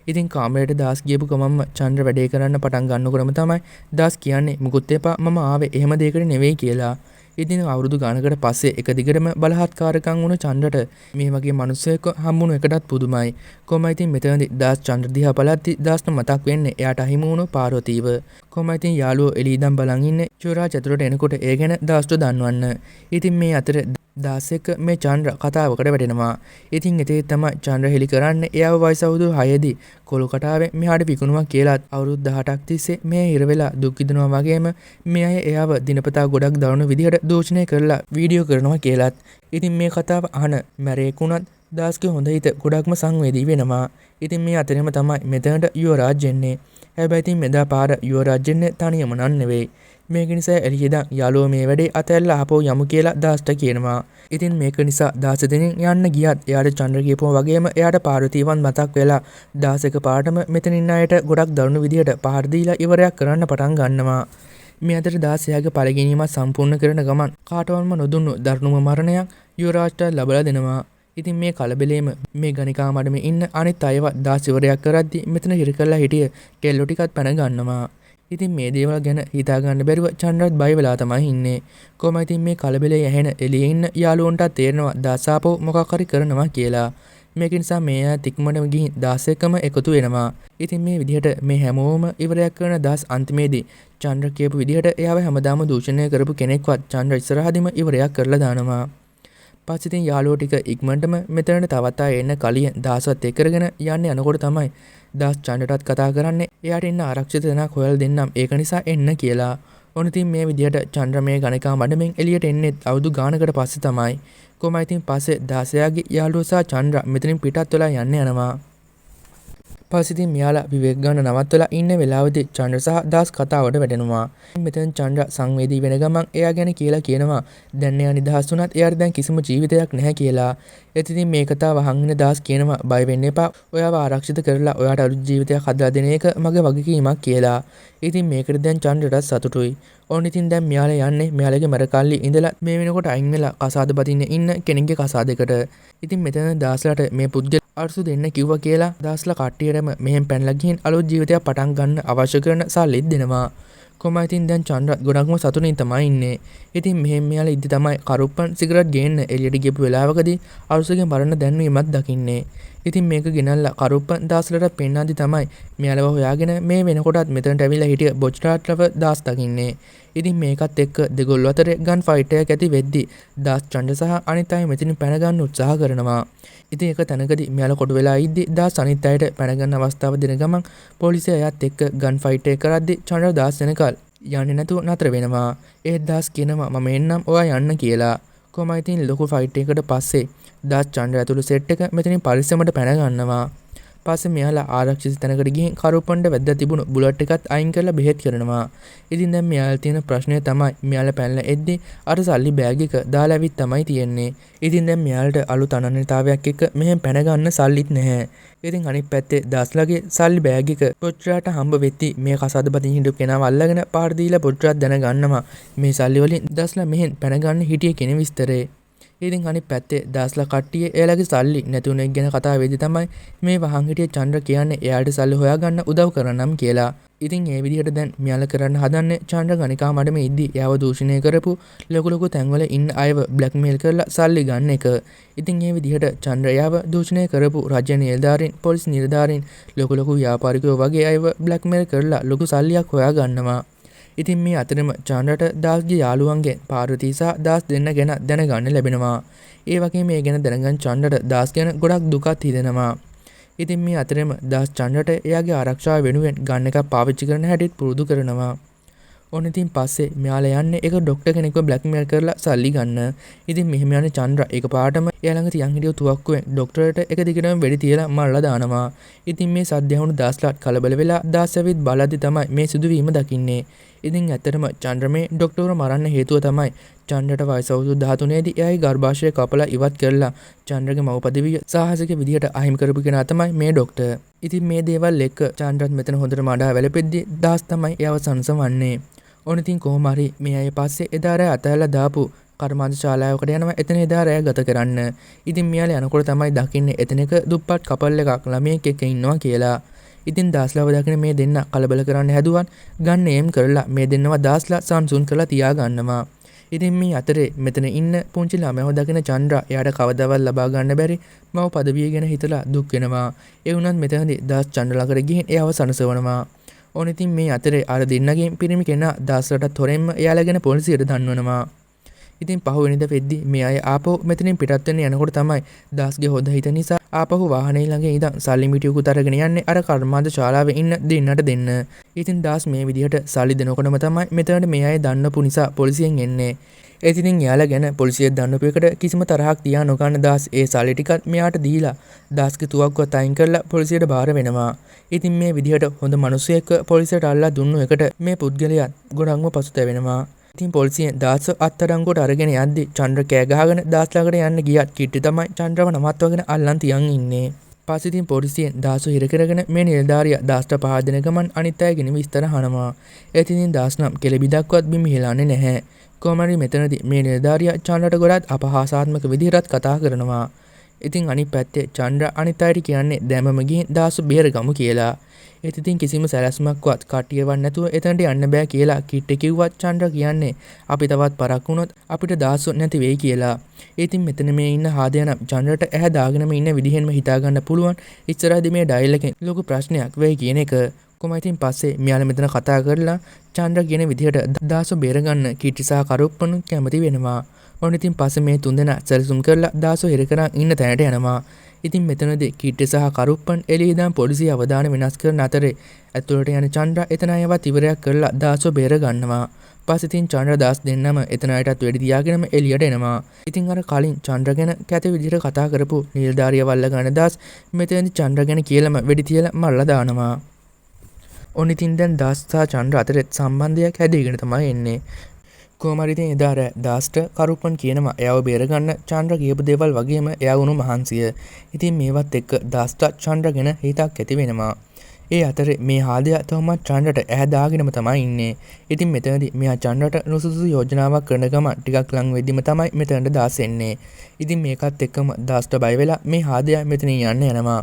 ඉතින් කාමරේට දාස් ගියපු ගමන්ම චන්ද්‍ර වැඩේ කරන්න පටන් ගන්නකොටම තමයි දාස් කියන්නේ මුකුත් එපා මම ආවේ එහෙම දෙයකට නෙවෙයි කියලා. ඉතින් අවුරුදු ගානකට පස්සේ එක දිගටම බලහත්කාරකම් වුණ චන්ද්‍රට මේ වගේ මිනිස්සෙක් හම්බුණු එකටත් පුදුමයි. කොහොම ඉතින් මෙතනදී දාස් චන්ද්‍ර දිහා බලද්දි දාස්ට මතක් වෙන්නේ එයාට අහිමි වුණු පාර්වතීව. කොහොම ඉතින් යාළුවෝ එළියදම් බලන් ඉන්නේ යුවරාජ් ඇතුළට එනකොට ඒ ගැන දාස්ට දන්වන්න. ඉතින් මේ අතර දාස් එක්ක මේ චන්ද්‍ර කතාවකට වැටෙනවා. ඉතින් එතේ තමයි චන්ද්‍ර හෙලි කරන්නේ එයාව වයස අවුරුදු 6 දී කොලකටාවේ මෙහාට විකුණුවා කියලාත් අවුරුදු 18ක් තිස්සේ මේ හිර වෙලා දුක් විඳිනවා වගේම මේ අය එයාව දිනපතා ගොඩක් දරුණු විදිහට දූෂණය කරලා වීඩියෝ කරනවා කියලාත්. ඉතින් මේ කතාව අහන මැරේකුණත් දාස්ගේ හොඳ හිත ගොඩක්ම සංවේදී වෙනවා. ඉතින් මේ අතරෙම තමයි මෙතනට යුවරාජ් එන්නේ. හැබැයි ඉතින් මෙදා පාර යුවරාජ් එන්නේ තනියම නන් නෙවෙයි. මේක නිසා එළියදා යාළුවෝ මේ වැඩේ අතැල්ලා ආපහු යමු කියලා දාස්ට කියනවා. ඉතින් මේක නිසා දාස දෙනින් යන්න ගියත් එයාට චන්ද්‍ර කියපුවා වගේම එයාට පාර්වතීවන් මතක් වෙලා දාස් එක පාටම මෙතන ඉන්න අයට ගොඩක් දරුණු විදිහට පහර දීලා ඉවරයක් කරන්න පටන් ගන්නවා. මේ අතර දාස් එයාගේ පළගැනීමත් සම්පූර්ණ කරන ගමන් කාටවත්ම නොදුන්නු දරුණුම මරණයක් යුවරාජ්ට ලබලා දෙනවා. ඉතින් මේ කලබලේම මේ ගණිකා මඩමේ ඉන්න අනිත් අයව දාස් ඉවරයක් කරද්දි මෙතන හිර කරලා හිටිය කෙල්ලෝ ටිකත් පැන ගන්නවා. ඉතින් මේ දේවල් ගැන හිතා ගන්න බැරුව චන්ද්‍රත් බය වෙලා තමයි ඉන්නේ. කොහොම ඉතින් මේ කලබලේ ඇහෙන එළියේ ඉන්න යාළුවන්ටත් තේරෙනවා දාස් ආපහු මොකක් හරි කරනවා කියලා. මේක නිසා මේ අය තික්මනම ගිහින් දාස් එක්කම එකතු වෙනවා. ඉතින් මේ විදිහට මේ හැමෝම ඉවරයක් කරන දාස් අන්තිමේදී චන්ද්‍ර කියපු විදිහට එයාව හැමදාම දූෂණය කරපු කෙනෙක්වත් චන්ද්‍ර ඉස්සරහදීම ඉවරයක් කරලා දානවා. පස්සේ ඉතින් යාළුවෝ ටික ඉක්මනටම මෙතනට තවත් අය එන්න කලින් දාසවත් එක්කගෙන යන්නේ යනකොට තමයි දාස් චන්ද්‍රටත් කතා කරන්නේ එයාට ඉන්න ආරක්ෂිත තැනක් හොයලා දෙන්නම් ඒක නිසා එන්න කියලා. ඔන්න ඉතින් මේ විදිහට චන්ද්‍ර මේ ගණිකා මඩමෙන් එළියට එන්නේ අවුරුදු ගානකට පස්සේ තමයි. කොහොම ඉතින් පස්සේ දාසයාගේ යාළුවෝ සහ චන්ද්‍ර මෙතනින් පිටත් වෙලා යන්න යනවා. පස්සේ ඉතින් මෙයාලා විවේක ගන්න නවත්තලා ඉන්න වෙලාවෙදී චන්ද්‍ර සහ දාස් කතාවට වැටෙනවා. මෙතෙන් චන්ද්‍ර සංවේදී වෙන ගමන් එයා ගැන කියලා කියනවා දැන් එයා නිදහස් වුණත් එයාට දැන් කිසිම ජීවිතයක් නැහැ කියලා. ඉතින් මේ කතාව අහගෙන දාස් කියනවා බය වෙන්න එපා. ඔයාව ආරක්ෂිත කරලා ඔයාට අලුත් ජීවිතයක් හදලා දෙන එක මගේ වගකීමක් කියලා. ඉතින් මේකට දැන් චන්ද්‍රටත් සතුටුයි. ඕන් ඉතින් දැන් මෙයාලා යන්නේ මෙයාලගේ මරකල්ලි ඉඳලා මේ වෙනකොට අයින් වෙලා කසාද බදින්න ඉන්න කෙනෙක්ගේ කසාදයකට. ඉතින් මෙතන දාස්ලාට මේ පුද්ගල අර්සු දෙන්න කිව්වා කියලා දාස්ලා කට්ටියටම මෙහෙන් පැනලා ගිහින් අලුත් ජීවිතයක් පටන් ගන්න අවශ්‍ය කරන සල්ලිත් දෙනවා. කොහොම ඉතින් දැන් චන්ද්‍ර ගොඩක්ම සතුටින් තමයි ඉන්නේ. ඉතින් මෙහෙන් මෙයාලා ඉද්දි තමයි කරුප්පන් සිගරට් ගේන්න එළියට ගියපු වෙලාවකදී අර්සුගේ මරණ දැන්වීමක් දකින්නේ. ඉතින් මේක ගෙනල්ලා කරුප්පන් දාස්ලට පෙන්නද්දි තමයි මෙයාලව හොයාගෙන මේ වෙනකොටත් මෙතනට ඇවිල්ලා හිටිය බොජ්රාජ්ලව දාස් දකින්නේ. ඉතින් මේකත් එක්ක දෙගොල්ලෝ අතර ගන් ෆයිට් එකක් ඇති වෙද්දි දාස් චන්ද්‍ර සහ අනිත් අය මෙතනින් පැන ගන්න උත්සාහ කරනවා. ඉතින් එක තැනකදී මෙයාලා කොට වෙලා ඉද්දි දාස් අනිත් අයට පැන ගන්න අවස්ථාව දෙන ගමන් පොලිසිය අයත් එක්ක ගන් ෆයිට් එක කරද්දි චන්ද්‍ර දාස් වෙනකල් යන්නේ නැතුව නතර වෙනවා. ඒත් දාස් කියනවා මම එන්නම් ඔයා යන්න කියලා. කොහොම ඉතින් ලොකු ෆයිට් එකකට පස්සේ දාස් චන්ද්‍ර ඇතුළු සෙට් එක මෙතනින් පරිස්සමට පැන ගන්නවා. පස්සේ මෙයාලා ආරක්ෂිත තැනකට ගිහින් කරුප්පන්ට වැද්දා තිබුණු බුලට් එකත් අයින් කරලා බෙහෙත් කරනවා. ඉතින් දැන් මෙයාලා තියෙන ප්‍රශ්නය තමයි මෙයාලා පැනලා එද්දි අර සල්ලි බෑග් එක දාලා ඇවිත් තමයි තියෙන්නේ. ඉතින් දැන් මෙයාලට අලුත් අනන්‍යතාවයක් එක්ක මෙහෙන් පැන ගන්න සල්ලිත් නැහැ. ඉතින් අනිත් පැත්තේ දාස්ලාගේ සල්ලි බෑග් එක පොට්‍රාට හම්බ වෙtti මේ කසාද බදින් හිටපු කෙනාව අල්ලගෙන පාර දීලා පොට්‍රාත් දැන ගන්නවා මේ සල්ලි වලින් දාස්ලා මෙහෙන් පැන ගන්න හිටිය කෙන විස්තරේ. ඉතින් අනිත් පැත්තේ දාස්ලා කට්ටිය එයාලගේ සල්ලි නැති උන එක ගැන කතා වෙද්දි තමයි මේ වහන් හිටිය චන්ද්‍ර කියන්නේ එයාට සල්ලි හොයාගන්න උදව් කරන්නම් කියලා. ඉතින් ඒ විදිහට දැන් මෙයාලා කරන්න හදන්නේ චන්ද්‍ර ගණිකා මඩමේ ඉද්දි එයාව දූෂණය කරපු ලොකු තැන්වල ඉන්න අයව බ්ලැක්මේල් කරලා සල්ලි ගන්න එක. ඉතින් ඒ විදිහට චන්ද්‍ර එයාව දූෂණය කරපු රජ නිලධාරීන් පොලිස් නිලධාරීන් ලොකු ව්‍යාපාරිකයෝ වගේ අයව බ්ලැක්මේල් කරලා ලොකු සල්ලියක් හොයා ගන්නවා. ඉතින් මේ අතරම චන්ද්‍රට දාස්ගේ යාළුවන්ගෙන් පාර්වතී සහ දාස් දෙන්න ගැන දැනගන්න ලැබෙනවා. ඒ වගේම මේ ගැන දැනගන්න චන්ද්‍රට දාස් ගැන ගොඩක් දුකක් හිතෙනවා. ඉතින් මේ අතරම දාස් චන්ද්‍රට එයාගේ ආරක්ෂාව වෙනුවෙන් ගන් එකක් පාවිච්චි කරන හැටිත් පුරුදු කරනවා. ඔන්න ඉතින් පස්සේ මෙයාලා යන්නේ ඒක ඩොක්ටර් කෙනෙක්ව බ්ලැක්මේල් කරලා සල්ලි ගන්න. ඉතින් මෙහෙම යන්නේ චන්ද්‍ර එකපාරටම එයා ළඟ තියන් හිටිය තුවක්කුවෙන් ඩොක්ටරට එක දිගටම වෙඩි තියලා මරලා දානවා. ඉතින් මේ සද්ද ඇහුණු දාස්ලාත් කලබල වෙලා දාස් ඇවිත් බලද්දි තමයි මේ සිදුවීම දකින්නේ. ඉතින් ඇත්තටම චන්ද්‍ර මේ ඩොක්ටර්ව මරන්න හේතුව තමයි චන්ද්‍රට වයස අවුරුදු 13 දී එයාගේ ගර්භාෂය කපලා ඉවත් කරලා චන්ද්‍රගේ මව පදවිය සාහසික විදිහට අහිමි කරපු කෙනා තමයි මේ ඩොක්ටර්. ඉතින් මේ දේවල් එක්ක චන්ද්‍රත් මෙතන හොඳට මඩා වැළපෙද්දි දාස් තමයි එයාව සංසවන්නේ. ඕන ඉතින් කොහොම හරි මේ අය පස්සේ එදා රෑ අතහැරලා දාපු කර්මාන්ත ශාලාවකට යනවා එතන එදා රෑ ගත කරන්න. ඉතින් මෙයාලා යනකොට තමයි දකින්නේ එතන එක දුප්පත් කපල් එකක් ළමයෙක් එක්ක ඉන්නවා කියලා. ඉතින් දාස්ලාව දකින මේ දෙන්න කලබල කරන්න හැදුවන් ගන්න එම් කරලා මේ දෙන්නව දාස්ලා සම්සුන් කරලා තියා ගන්නවා. ඉතින් මේ අතරේ මෙතන ඉන්න පුංචි ළමයව දකින චන්ද්‍රා එයාට කවදාවත් ලබා ගන්න බැරි මව පදවිය ගැන හිතලා දුක් වෙනවා. ඒ වුණත් මෙතනදී දාස් චන්ද්‍රා ළඟට ගිහින් එයාව සනසවනවා. ඕන ඉතින් මේ අතරේ අර දෙන්නගෙන් පිරිමි කෙනා දාස්ලටත් හොරෙන්ම එයාලා ගැන පොලිසියට දන්වනවා. ඉතින් පහුවෙනිද වෙද්දි මේ අය ආපහු මෙතනින් පිටත් වෙන්න යනකොට තමයි දාස්ගේ හොඳ හිත නිසා ආපහු වාහනේ ළඟ ඉඳන් සල්ලි මිටියකුත් අරගෙන යන්නේ අර කර්මාන්ත ශාලාවේ ඉන්න දෙන්නට දෙන්න. ඉතින් දාස් මේ විදිහට සල්ලි දෙනකොටම තමයි මෙතනට මේ අය දන්නපු නිසා පොලිසියෙන් එන්නේ. ඒත් ඉතින් එයාලා ගැන පොලිසිය දන්නපු එකට කිසිම තරහක් තියා නොගන්න දාස් ඒ සල්ලි ටිකත් මෙයාට දීලා දාස්ගේ තුවක්කුවත් අයින් කරලා පොලිසියට බාර වෙනවා. ඉතින් මේ විදිහට හොඳ මිනිසෙක් පොලිසියට අල්ලා දුන්නු එකට මේ පුද්ගලයා ගොඩක්ම පසුතැවෙනවා. ඉතින් පොලිසියෙන් දාස් අත්අඩංගුවට අරගෙන යද්දි චන්ද්‍ර කෑ ගහගෙන දාස් ළඟට යන්න ගියත් කිට්ටි තමයි චන්ද්‍රව නවත්වගෙන අල්ලන් තියන් ඉන්නේ. පස්සේ ඉතින් පොලිසියෙන් දාසු හිර කරගෙන මේ නිලධාරියා දාස්ට පහර දෙන ගමන් අනිත් අයගෙන විස්තර අහනවා. ඒත් ඉතින් දාස් නම් කෙලබිදක්වත් බිම හිලන්නේ නැහැ. කොහොම හරි මෙතනදී මේ නිලධාරියා චන්ද්‍රට ගොඩක් අපහාසාත්මක විදිහටත් කතා කරනවා. ඉතින් අනිත් පැත්තේ චන්ද්‍ර අනිත් අයට කියන්නේ දැමම ගිහින් දාසු බේරගමු කියලා. ඒත් ඉතින් කිසිම සැලැස්මක්වත් කට්ටියවත් නැතුව එතනට යන්න බෑ කියලා කිට්ටේ කිව්වත් චන්ද්‍ර කියන්නේ අපි තවත් පරක් වුණොත් අපිට දාසු නැති වෙයි කියලා. ඉතින් මෙතන මේ ඉන්න හාදයා නම් චන්ද්‍රට ඇහැ දාගෙනම ඉන්න විදිහෙන්ම හිතා ගන්න පුළුවන් ඉස්සරහදී මේ ඩයල් එකෙන් ලොකු ප්‍රශ්නයක් වෙයි කියන එක. කොහොම ඉතින් පස්සේ මෙයාලා මෙතන කතා කරලා චන්ද්‍ර කියන විදිහට දාසු බේරගන්න කිට්ටි සහ කරුප්පණු කැමති වෙනවා. ඔන්න ඉතින් පස්සේ මේ තුන්දෙනා සැලසුම් කරලා දාසු හිර කරන් ඉන්න තැනට යනවා. ඉතින් මෙතනදී කිට්ටි සහ කරුප්පන් එළිය ඉඳන් පොලිසිය අවධානය වෙනස් කරන අතරේ ඇතුළට යන චන්ද්‍ර එතන අයවත් ඉවරයක් කරලා දාසු බේර ගන්නවා. පස්සේ ඉතින් චන්ද්‍ර දාස් දෙන්නම එතන අයටත් වෙඩි තියාගෙනම එළියට එනවා. ඉතින් අර කලින් චන්ද්‍ර ගැන කැත විදිහට කතා කරපු නිලධාරියා වල්ල ගන්න දාස් මෙතනදී චන්ද්‍ර ගැන කියලාම වෙඩි තියලා මරලා දානවා. ඔන්න ඉතින් දැන් දාස් සහ චන්ද්‍ර අතරේ සම්බන්ධයක් හැදීගෙන තමයි එන්නේ. කොහොම හරි ඉතින් එදා රෑ දාස්ට කරුප්පන් කියනවා එයාව බේරගන්න චන්ද්‍ර කියපු දේවල් වගේම එයා වුණු මහන්සිය. ඉතින් මේවත් එක්ක දාස්ට චන්ද්‍ර ගැන හිතක් ඇති වෙනවා. ඒ අතරේ මේ හාදයා තවමත් චන්ද්‍රට ඇහැ දාගෙනම තමයි ඉන්නේ. ඉතින් මෙතනදී මෙයා චන්ද්‍රට නුසුසුසු යෝජනාවක් කරන ගමන් ටිකක් ලඟ වෙද්දිම තමයි මෙතනට දාස් එන්නේ. ඉතින් මේකත් එක්කම දාස්ට බය වෙලා මේ හාදයා මෙතනින් යන්න යනවා.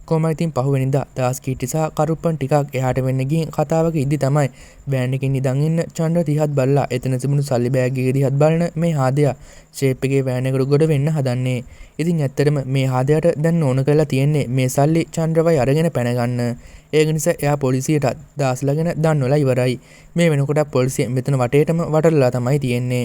කොහොම ඉතින් පහුවෙනිදා දාස් කීටි සහ කරුප්පන් ටිකක් එහාට වෙන්න ගිහින් කතාවක ඉද්දි තමයි බෑන් එකකින් ඉඳන් ඉන්න චන්ද්‍ර දිහත් බලලා එතන තිබුණු සල්ලි බෑග් එක දිහත් බලන මේ හාදයා ෂේප් එකේ වෑන් එකට ගොඩ වෙන්න හදන්නේ. ඉතින් ඇත්තටම මේ හාදයාට දැන් ඕන කරලා තියෙන්නේ මේ සල්ලි චන්ද්‍රවයි අරගෙන පැන ගන්න. ඒක නිසා එයා පොලිසියට දාස්ලා ගැන දන්වලා ඉවරයි. මේ වෙනකොට පොලිසිය මෙතන වටේටම වටලලා තමයි තියෙන්නේ.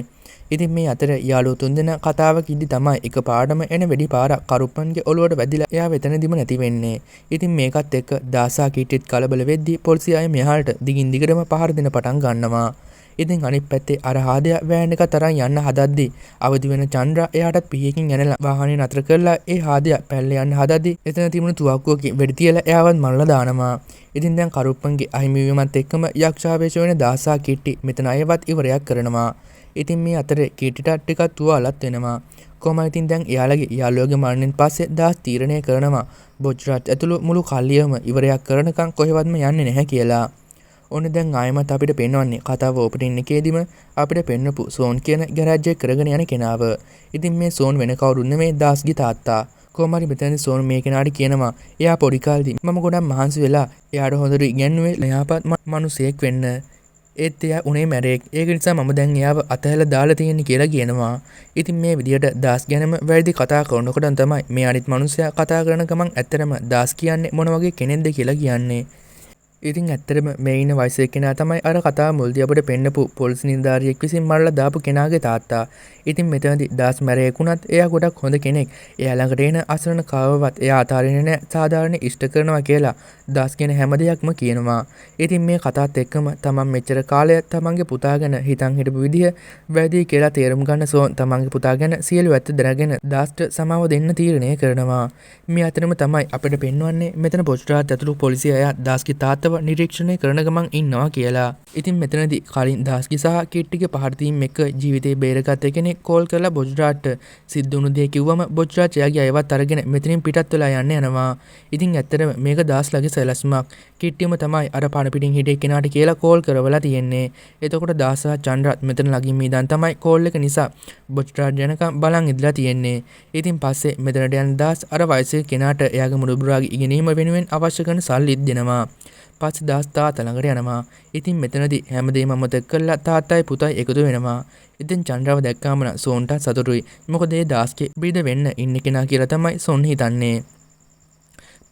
ඉතින් මේ අතර යාළුවෝ තුන්දෙනා කතාවක ඉද්දි තමයි එකපාරටම එන වෙඩි පාරක් කරුප්පන්ගේ ඔළුවට වැදිලා එයා වෙතනදිම නැති වෙන්නේ. ඉතින් මේකත් එක්ක දාසා කීටිත් කලබල වෙද්දි පොලිසිය අය මෙහාට දිගින් දිගටම පහර දෙන පටන් ගන්නවා. ඉතින් අනිත් පැත්තේ අර හාදයා වෑන් එක තරම් යන්න හදද්දි අවදි වෙන චන්ද්‍ර එයාටත් පිහියකින් ඇනලා වාහනේ නතර කරලා ඒ හාදයා පැල්ලේ යන්න හදද්දි එතන තිබුණු තුවක්කුවකින් වෙඩි තියලා එයාවත් මරලා දානවා. ඉතින් දැන් කරුප්පන්ගේ අහිමි වීමත් එක්කම යක්ෂාවේශ වෙන දාසා කීටි මෙතන අයවත් ඉවරයක් කරනවා. ඉතින් මේ අතරේ කීටිට ටිකක් තුවාලත් වෙනවා. කොහොම ඉතින් දැන් එයාලගේ යාළුවගේ මරණයෙන් පස්සේ දාස් තීරණය කරනවා බොජ්රාජ් ඇතුළු මුළු කල්ලියම ඉවරයක් කරනකම් කොහෙවත්ම යන්නේ නැහැ කියලා. ඔන්න දැන් ආයෙමත් අපිට පෙන්වන්නේ කතාව ඕපනින් එකේදීම අපිට පෙන්වපු සෝන් කියන ගෑරේජ් එක කරගෙන යන කෙනාව. ඉතින් මේ සෝන් වෙන කවුරුත් නෙමේ දාස්ගේ තාත්තා. කොහොම හරි මෙතනදී සෝන් මේ කෙනාට කියනවා එයා පොඩි කාලේදී මම ගොඩක් මහන්සි වෙලා එයාට හොඳට ඉගෙනුවේ එයාපත් මිනිසෙක් වෙන්න. ඒත් එයා උනේ මැරෙක්. ඒක නිසා මම දැන් එයාව අතහැලා දාලා තියෙන්නේ කියලා කියනවා. ඉතින් මේ විදිහට දාස් ගැනම වැරදි කතා කරනකොට තමයි මේ අනිත් මිනිස්සයා කතා කරන ගමන් ඇත්තටම දාස් කියන්නේ මොන වගේ කෙනෙක්ද කියලා කියන්නේ. ඉතින් ඇත්තටම මේ ඉන්න වයසේ කෙනා තමයි අර කතාව මුල්දී අපිට පෙන්නපු පොලිස් නිලධාරියෙක් විසින් මරලා දාපු කෙනාගේ තාත්තා. ඉතින් මෙතනදී දාස් මැරේකුණත් එයා ගොඩක් හොඳ කෙනෙක්. එයා ළඟට එන අසරණ කාවවත් එයා අතාරින්නේ නැහැ. සාධාරණ ඉෂ්ට කරනවා කියලා දාස් කියන හැම දෙයක්ම කියනවා. ඉතින් මේ කතාවත් එක්කම තමන් මෙච්චර කාලයක් තමන්ගේ පුතා ගැන හිතන් හිටපු විදිහ වැරදි කියලා තේරුම් ගන්න සෝන් තමන්ගේ පුතා ගැන සියලු ඇත්ත දැනගෙන දාස්ට සමාව දෙන්න තීරණය කරනවා. මේ අතරම තමයි අපිට පෙන්වන්නේ මෙතන පොස්ටරාත් ඇතුළු පොලිසිය අය දාස්ගේ තාත්තව නිරීක්ෂණය කරන ගමන් ඉන්නවා කියලා. ඉතින් මෙතනදී කලින් දාස්ගේ සහ කිට්ටිගේ පහර දීම් එක්ක ජීවිතේ බේරගත්ත කෙනෙක් කෝල් කරලා බොජ්රාට්ට සිද්ධ වුණු දේ කිව්වම බොජ්රාට් එයාගේ අයවත් අරගෙන මෙතනින් පිටත් වෙලා යන්න යනවා. ඉතින් ඇත්තටම මේක දාස්ලාගේ සැලැස්මක්. කිට්ටියම තමයි අර පණ පිටින් හිටිය කෙනාට කියලා කෝල් කරවලා තියෙන්නේ. එතකොට දාස් සහ චන්ද්‍රාත් මෙතන ළඟින් ඉඳන් තමයි කෝල් එක නිසා බොජ්රාට් යනකම් බලන් ඉඳලා තියෙන්නේ. ඉතින් පස්සේ මෙතනට යන දාස් අර වයසේ කෙනාට එයාගේ මුඩුබුරාගේ ඉගෙනීම වෙනුවෙන් අවශ්‍ය කරන සල්ලිත් දෙනවා. පස්සේ දාස් තාත්තා ළඟට යනවා. ඉතින් මෙතනදී හැමදේම අමතක කරලා තාත්තයි පුතයි එකතු වෙනවා. ඉතින් චන්ද්‍රාව දැක්කාම සෝන්ට සතුටුයි. මොකද ඒ දාස්ගේ බිරිඳ වෙන්න ඉන්න කෙනා කියලා තමයි සෝන් හිතන්නේ.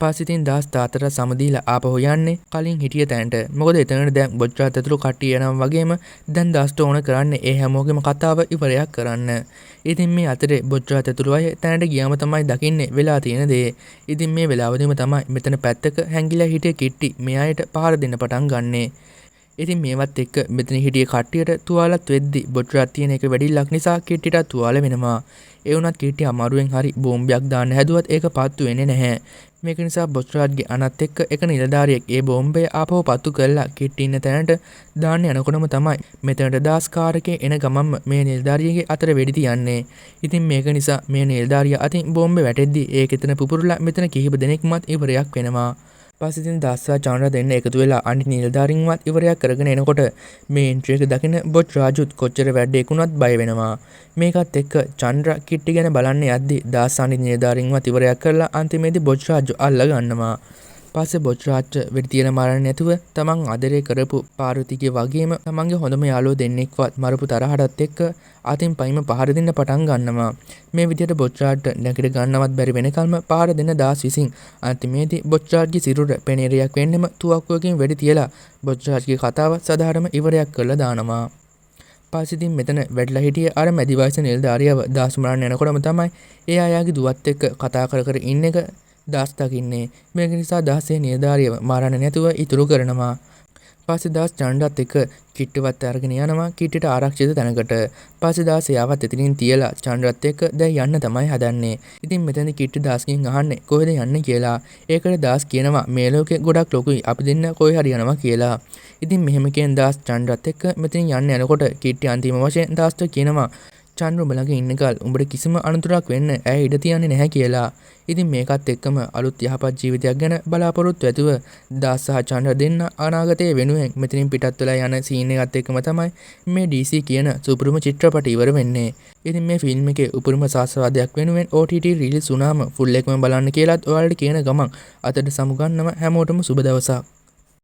පස්සේ ඉතින් දාස් තාත්තට සමදීලා ආපහු යන්නේ කලින් හිටිය තැනට. මොකද එතනට දැන් බොජ්රාත් ඇතුළු කට්ටිය යනවා වගේම දැන් දාස්ට ඕන කරන්නේ ඒ හැමෝගෙම කතාව ඉවරයක් කරන්න. ඉතින් මේ අතරේ බොජ්රාත් ඇතුළු අය තැනට ගියාම තමයි දකින්නේ වෙලා තියෙන දේ. ඉතින් මේ වෙලාවදීම තමයි මෙතන පැත්තක හැංගිලා හිටිය කිට්ටි මේ අයට පහර දෙන්න පටන් ගන්නෙ. ඉතින් මේවත් එක්ක මෙතන හිටිය කට්ටියට තුවාලත් වෙද්දි බොජ්රාත් තියෙන එක වැඩිලක් නිසා කිට්ටිට තුවාල වෙනවා. ඒ වුණත් කිට්ටි අමාරුවෙන් හරි බෝම්බයක් දාන්න හැදුවත් ඒක පත්තු වෙන්නේ නැහැ. මේක නිසා බොජ්රාත්ගේ අනත් එක්ක එක නිලධාරියෙක් ඒ බෝම්බය ආපහු පත්තු කරලා කිට්ටි ඉන්න තැනට දාන්න යනකොටම තමයි මෙතනට දාස් කාරකේ එන ගමන්ම මේ නිලධාරියගේ අතර වෙඩි තියන්නේ. ඉතින් මේක නිසා මේ නිලධාරියා අතින් බෝම්බේ වැටෙද්දි ඒක එතන පුපුරලා මෙතන කිහිප දෙනෙක්මත් ඉවරයක් වෙනවා. පස්සේ ඉතින් දාස් සහ චන්ද්‍රා දෙන්න එකතු වෙලා අනිත් නිලධාරීන්වත් ඉවරයක් කරගෙන එනකොට මේ එන්ට්‍රි එක දකින බොජ්රාජුත් කොච්චර වැඩේකුණත් බය වෙනවා. මේකත් එක්ක චන්ද්‍රා කිට්ටි ගැන බලන්න යද්දි දාස් අනිත් නිලධාරීන්වත් ඉවරයක් කරලා අන්තිමේදී බොජ්රාජු අල්ල ගන්නවා. පස්සේ බොජ්රාජ් වෙඩි තියන මරන්න නැතුව තමන් ආදරය කරපු පාර්වතිගේ වගේම තමන්ගේ හොඳම යාළුවෝ දෙන්නෙක්වත් මරපු තරහටත් එක්ක අතින් පයින්ම පහර දෙන්න පටන් ගන්නවා. මේ විදිහට බොජ්රාජ්ට නැගිට ගන්නවත් බැරි වෙනකල්ම පහර දෙන දාස් විසින් අන්තිමේදී බොජ්රාජ්ගේ සිරුර පෙනේරියක් වෙන්නෙම තුවක්කුවකින් වෙඩි තියලා බොජ්රාජ්ගේ කතාව සදාහරම ඉවරයක් කරලා දානවා. පස්සේ ඉතින් මෙතන වැඩිලා හිටිය අර මැදි වයස නිලධාරියව දාස් මරන්න යනකොටම තමයි එයා යාගේ දුවත් එක්ක කතා කර ඉන්න එක දාස් දකින්නේ. මේක නිසා දාසේ නිලධාරියව මරන්න නැතුව ඉතුරු කරනවා. පස්සේ දාස් චන්ද්‍රාත් එක්ක කිට්ටුවත් අරගෙන යනවා කිට්ටට ආරක්ෂිත තැනකට. පස්සේ දාස් එයාවත් එතනින් තියලා චන්ද්‍රාත් එක්ක දැන් යන්න තමයි හදන්නේ. ඉතින් මෙතනදී කිට්ටු දාස්ගෙන් අහන්නේ කොහෙද යන්නේ කියලා. ඒකට දාස් කියනවා මේ ලෝකේ ගොඩක් ලොකුයි අපි දෙන්න කොහේ හරි යනවා කියලා. ඉතින් මෙහෙම කියන දාස් චන්ද්‍රාත් එක්ක මෙතනින් යන්න යනකොට කිට්ටි අන්තිම වශයෙන් දාස්ට කියනවා චන්ද්‍ර උඹ ළඟ ඉන්නකල් උඹට කිසිම අනතුරක් වෙන්න ඇය ඉඩ තියන්නේ නැහැ කියලා. ඉතින් මේකත් එක්කම අලුත් යහපත් ජීවිතයක් ගැන බලාපොරොත්තු ඇතුව දාස් සහ චන්ද්‍ර දෙන්න අනාගතයේ වෙනුවෙන් මෙතනින් පිටත් වෙලා යන සීන් එකත් එක්කම තමයි මේ DC කියන සුපුරුම චිත්‍රපටය ඉවර වෙන්නේ. ඉතින් මේ ෆිල්ම් එකේ උපරිම සාස්ත්‍රවාදයක් වෙනුවෙන් OTT රිලීස් වුණාම ෆුල් එකම බලන්න කියලාත් ඔයාලට කියන ගමන් අතට සමුගන්නම හැමෝටම සුබ දවසක්.